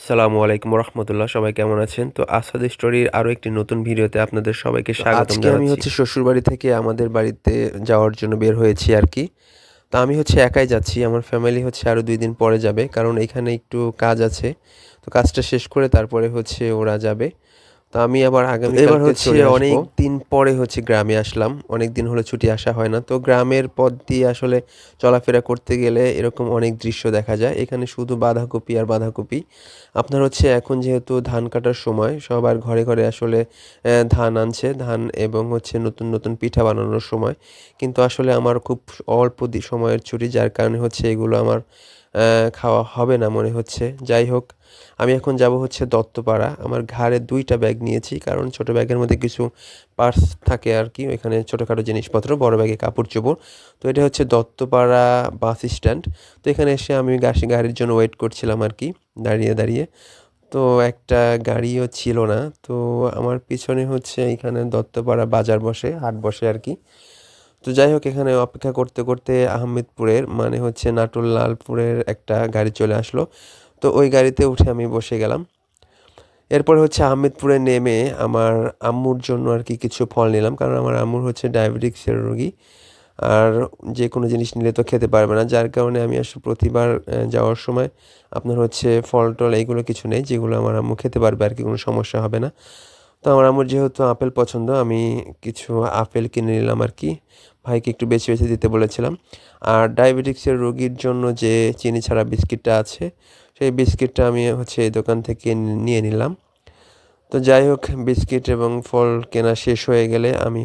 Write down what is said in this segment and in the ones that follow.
আসসালামু আলাইকুম রহমতুল্লাহ, সবাই কেমন আছেন? তো আসাদ স্টোরির আরও একটি নতুন ভিডিওতে আপনাদের সবাইকে স্বাগতম আজকে আমি জানাচ্ছি। শ্বশুরবাড়ি থেকে আমাদের বাড়িতে যাওয়ার জন্য বের হয়েছি আর কি। তো আমি একাই যাচ্ছি, আমার ফ্যামিলি আরও 2 দিন পরে যাবে, কারণ এখানে একটু কাজ আছে। তো কাজটা শেষ করে তারপরে ওরা যাবে। তো আমি আবার তো এবার আগামীকালকে চলে অনেক আসবো। দিন পরে গ্রামে আসলাম। অনেক দিন হলো ছুটি আসা হয় না। তো গ্রামের পথ দিয়ে আসলে চলাফেরা করতে গেলে এরকম অনেক দৃশ্য দেখা যায়। এখানে শুধু বাঁধাকপি আর বাঁধাকপি। আপনার এখন যেহেতু ধান কাটার সময়, সবার ঘরে ঘরে আসলে ধান আনছে, ধান এবং নতুন নতুন পিঠা বানানোর সময়। কিন্তু আসলে আমার খুব অল্প সময়ের ছুটি, যার কারণে এগুলো আমার খাওয়া হবে না মনে হচ্ছে। যাই হোক, আমি এখন যাব দত্তপাড়া। আমার ঘাড়ে 2টা ব্যাগ নিয়েছি, কারণ ছোট ব্যাগের মধ্যে কিছু পার্স থাকে আর কি, ওইখানে ছোটোখাটো জিনিসপত্র, বড় ব্যাগে কাপড় চোপড়। তো এটা দত্তপাড়া বাস স্ট্যান্ড। তো এখানে এসে আমি গাড়ির জন্য ওয়েট করছিলাম আর কি, দাঁড়িয়ে দাঁড়িয়ে। তো একটা গাড়িও ছিল না। তো আমার পিছনে এখানে দত্তপাড়া বাজার বসে, হাট বসে আর কি। তো যাই হোক, এখানে অপেক্ষা করতে করতে আহমেদপুরের নাটোর লালপুরের একটা গাড়ি চলে আসলো। তো ওই গাড়িতে উঠে আমি বসে গেলাম। এরপরে আহমেদপুরে নেমে আমার আম্মুর জন্য আর কি কিছু ফল নিলাম, কারণ আমার আম্মুর ডায়াবেটিক্সের রোগী। আর যে কোনো জিনিস নিলে তো খেতে পারবে না, যার কারণে আমি আসলে প্রতিবার যাওয়ার সময় আপনার ফল টল এইগুলো কিছু নেই, যেগুলো আমার আম্মু খেতে পারবে আর কি, কোনো সমস্যা হবে না। তো আমার আম্মুর যেহেতু আপেল পছন্দ, আমি কিছু আপেল কিনে নিলাম আর কি। ভাইকে একটু বেছে বেছে দিতে বলেছিলাম। আর ডায়াবেটিক্সের রোগীর জন্য যে চিনি ছাড়া বিস্কিটটা আছে, সেই বিস্কিটটা আমি এই দোকান থেকে নিয়ে নিলাম। তো যাই হোক, বিস্কিট এবং ফল কেনা শেষ হয়ে গেলে আমি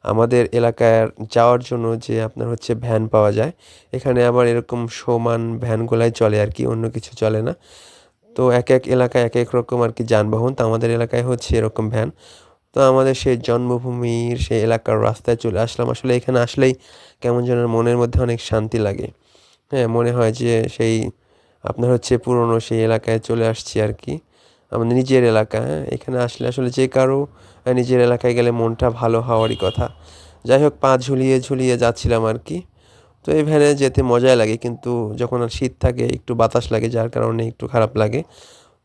আমাদের এলাকায় যাওয়ার জন্য যে আপনার ভ্যান পাওয়া যায়, এখানে আবার এরকম সমান ভ্যানগুলাই চলে আর কি, অন্য কিছু চলে না। তো এক এক এলাকায় এক এক রকম আর কি যানবাহন। তো আমাদের এলাকায় এরকম ভ্যান। তো আমাদের সেই জন্মভূমির সেই এলাকার রাস্তায় চলে আসলাম। আসলে এখানে আসলেই কেমন যেন মনের মধ্যে অনেক শান্তি লাগে। হ্যাঁ, মনে হয় যে সেই আপনার পুরনো সেই এলাকায় চলে আসছি আর কি, আমাদের নিজের এলাকা। হ্যাঁ, এখানে আসলে আসলে যে কারো নিজের এলাকায় গেলে মনটা ভালো হওয়ারই কথা। যাই হোক, পা ঝুলিয়ে ঝুলিয়ে যাচ্ছিলাম আর কি। তো এই ভ্যানে যেতে মজাই লাগে, কিন্তু যখন আর শীত থাকে একটু বাতাস লাগে, যার কারণে একটু খারাপ লাগে।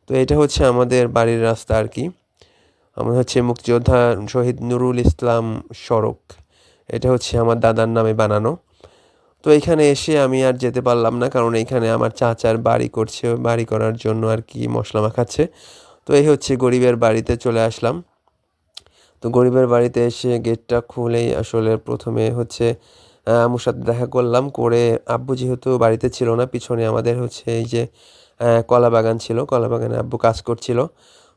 তো এটা আমাদের বাড়ির রাস্তা আর কি। আমার মুক্তিযোদ্ধা শহীদ নুরুল ইসলাম সড়ক। এটা আমার দাদার নামে বানানো। তো এইখানে এসে আমি আর যেতে পারলাম না, কারণ এইখানে আমার চাচার বাড়ি করছে, বাড়ি করার জন্য আর কি মশলা মাখাচ্ছে। তো এই গরিবের বাড়িতে চলে আসলাম। তো গরিবের বাড়িতে এসে গেটটা খুলেই আসলে প্রথমে আম্মুর সাথে দেখা করলাম। করে আব্বু যেহেতু বাড়িতে ছিল না, পিছনে আমাদের এই যে কলা বাগান ছিল, কলা বাগানে আব্বু কাজ করছিল।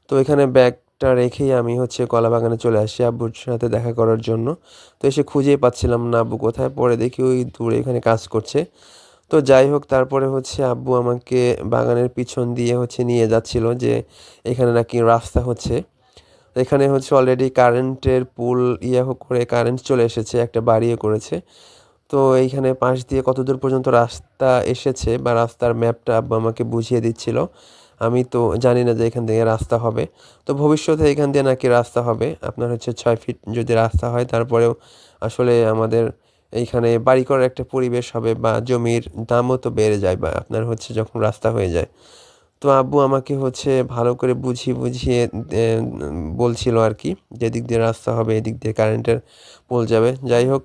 তো এখানে ব্যাগটা রেখেই আমি কলা বাগানে চলে আসি আব্বুর সাথে দেখা করার জন্য। তো এসে খুঁজেই পাচ্ছিলাম না আব্বু কোথায়, পরে দেখি ওই দূরে এখানে কাজ করছে। তো যাই হোক, তারপরে আব্বু আমাকে বাগানের পিছন দিয়ে নিয়ে যাচ্ছিল, যে এখানে নাকি রাস্তা এখানে অলরেডি কারেন্টের পুল করে কারেন্ট চলে এসেছে, একটা বাড়িও করেছে। তো এইখানে পাশ দিয়ে কতদূর পর্যন্ত রাস্তা এসেছে বা রাস্তার ম্যাপটা আব্বু আমাকে বুঝিয়ে দিচ্ছিল। আমি তো জানি না যে এখান থেকে রাস্তা হবে। তো ভবিষ্যতে এখান দিয়ে নাকি রাস্তা হবে, আপনার 6 ফিট যদি রাস্তা হয়, তারপরেও আসলে আমাদের এইখানে বাড়ি করার একটা পরিবেশ হবে, বা জমির দামও তো বেড়ে যায়, বা আপনার যখন রাস্তা হয়ে যায়। তো আব্বু আমাকে ভালো করে বুঝিয়ে বুঝিয়ে বলছিল আর কি, যেদিক দিয়ে রাস্তা হবে এদিক দিয়ে কারেন্টের পোল যাবে। যাই হোক,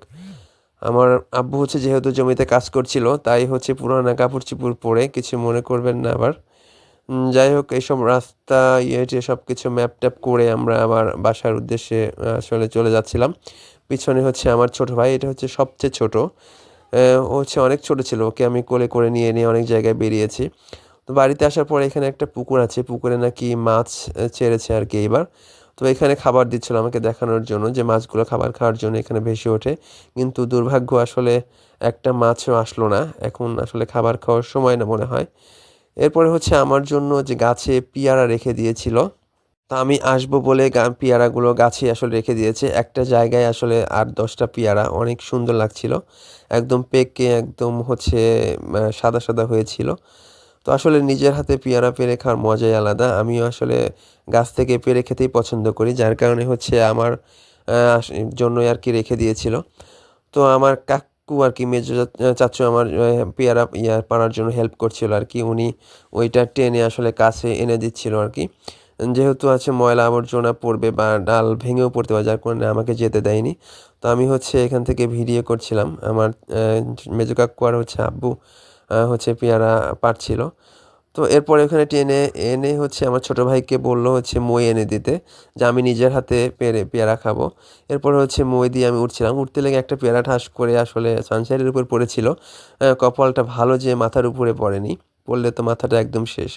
আমার আব্বু যেহেতু জমিতে কাজ করছিল, তাই পুরানা কাপড় চোপড় পরে, কিছু মনে করবেন না আবার। যাই হোক, এইসব রাস্তা টিয়ে সব কিছু ম্যাপ ট্যাপ করে আমরা আবার বাসার উদ্দেশ্যে আসলে চলে যাচ্ছিলাম। পিছনে আমার ছোট ভাই, এটা সবচেয়ে ছোট। ও অনেক ছোট ছিল, ওকে আমি কোলে করে নিয়ে নিয়ে অনেক জায়গায় বেরিয়েছি। তো বাড়িতে আসার পরে এখানে একটা পুকুর আছে, পুকুরে নাকি মাছ ছেড়েছে আর কি এইবার। তো এখানে খাবার দিচ্ছিল আমাকে দেখানোর জন্য যে মাছগুলো খাবার খাওয়ার জন্য এখানে ভেসে ওঠে। কিন্তু দুর্ভাগ্য, আসলে একটা মাছও আসলো না। এখন আসলে খাবার খাওয়ার সময় না মনে হয়। এরপরে আমার জন্য যে গাছে পেয়ারা রেখে দিয়েছিল। তা আমি আসবো বলে পেয়ারাগুলো গাছে আসলে রেখে দিয়েছে। একটা জায়গায় আসলে 8-10টা পেয়ারা, অনেক সুন্দর লাগছিল। একদম পেকে একদম সাদা সাদা হয়েছিল। তো আসলে নিজের হাতে পেয়ারা পেড়ে খাওয়ার মজাই আলাদা। আমিও আসলে গাছ থেকে পেড়ে খেতেই পছন্দ করি, যার কারণে আমার জন্যই আর কি রেখে দিয়েছিল। তো আমার কাকু আর কি, মেজো চাচু আমার পেয়ারা পাড়ার জন্য হেল্প করছিল আর কি। উনি ওইটা টেনে আসলে কাছে এনে দিচ্ছিল আর কি। যেহেতু আছে ময়লা আবর্জনা পড়বে বা ডাল ভেঙেও পড়তে পারে, যার কারণে আমাকে যেতে দেয়নি। তো আমি হচ্ছে এখান থেকে ভিডিও করছিলাম। আমার মেজো কাকু আর হচ্ছে আব্বু হচ্ছে পেয়ারা পাড়ছিল। তো এরপরে ওখানে টেনে এনে হচ্ছে আমার ছোটো ভাইকে বলল হচ্ছে মই এনে দিতে, যে আমি নিজের হাতে পেয়ারা খাবো। এরপরে হচ্ছে মই দিয়ে আমি উঠছিলাম, উঠতে লেগে একটা পেয়ারা ঠাস করে আসলে সানসাইডের উপর পড়েছিল। কপালটা ভালো যে মাথার উপরে পড়েনি, পড়লে তো মাথাটা একদম শেষ।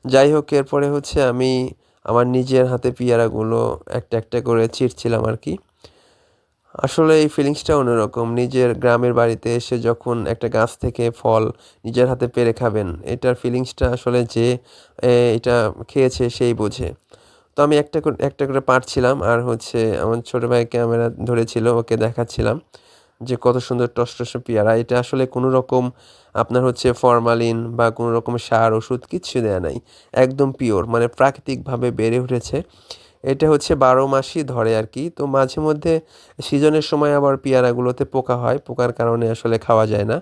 যাই হোক, এরপরে হচ্ছে আমি আমার নিজের হাতে পেয়ারাগুলো একটা একটা করে ছিঁড়ছিলাম আর কি। আসলে এই ফিলিংসটা অন্যরকম। নিজের গ্রামের বাড়িতে এসে যখন একটা গাছ থেকে ফল নিজের হাতে পেড়ে খাবেন, এটার ফিলিংসটা আসলে যে এটা খেয়েছে সেই বোঝে। তো আমি একটা করে পাড়ছিলাম, আর হচ্ছে আমার ছোটো ভাই ক্যামেরা ধরেছিল, ওকে দেখাচ্ছিলাম যে কত সুন্দর টসটসে পেয়ারা। এটা আসলে কোনো রকম আপনার হচ্ছে ফরমালিন বা কোনো রকম সার ওষুধ কিচ্ছু দেয়া নাই। একদম পিওর, মানে প্রাকৃতিকভাবে বেড়ে উঠেছে। এটা হচ্ছে 12 মাসই ধরে আর কি। তো মাঝে মধ্যে সিজনের সময় আবার পেয়ারাগুলোতে পোকা হয়, পোকার কারণে আসলে খাওয়া যায় না।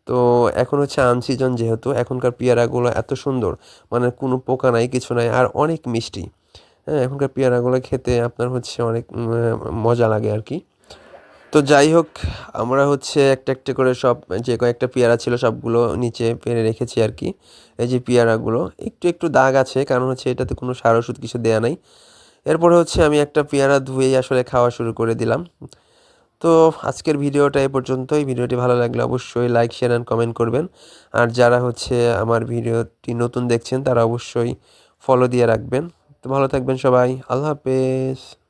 তো এখন হচ্ছে আনসিজন, যেহেতু এখনকার পেয়ারাগুলো এত সুন্দর, মানে কোনো পোকা নাই, কিছু নাই, আর অনেক মিষ্টি। হ্যাঁ, এখনকার পেয়ারাগুলো খেতে আপনার হচ্ছে অনেক মজা লাগে আর কি। তো যাই হোক, আমরা হচ্ছে একটা একটা করে সব, যে কয়েকটা পেয়ারা ছিল সবগুলো নিচে পেড়ে রেখেছি আর কি। এই যে পেয়ারাগুলো একটু একটু দাগ আছে, কারণ হচ্ছে এটাতে কোনো সার ওষুধ কিছু দেয়া নাই। এরপরে হচ্ছে আমি একটা পেয়ারা ধুয়েই আসলে খাওয়া শুরু করে দিলাম। তো আজকের ভিডিওটা এ পর্যন্তই। ভিডিওটি ভালো লাগলে অবশ্যই লাইক, শেয়ার অ্যান্ড কমেন্ট করবেন। আর যারা হচ্ছে আমার ভিডিওটি নতুন দেখছেন তারা অবশ্যই ফলো দিয়ে রাখবেন। তো ভালো থাকবেন সবাই। আল্লাহ হাফেজ।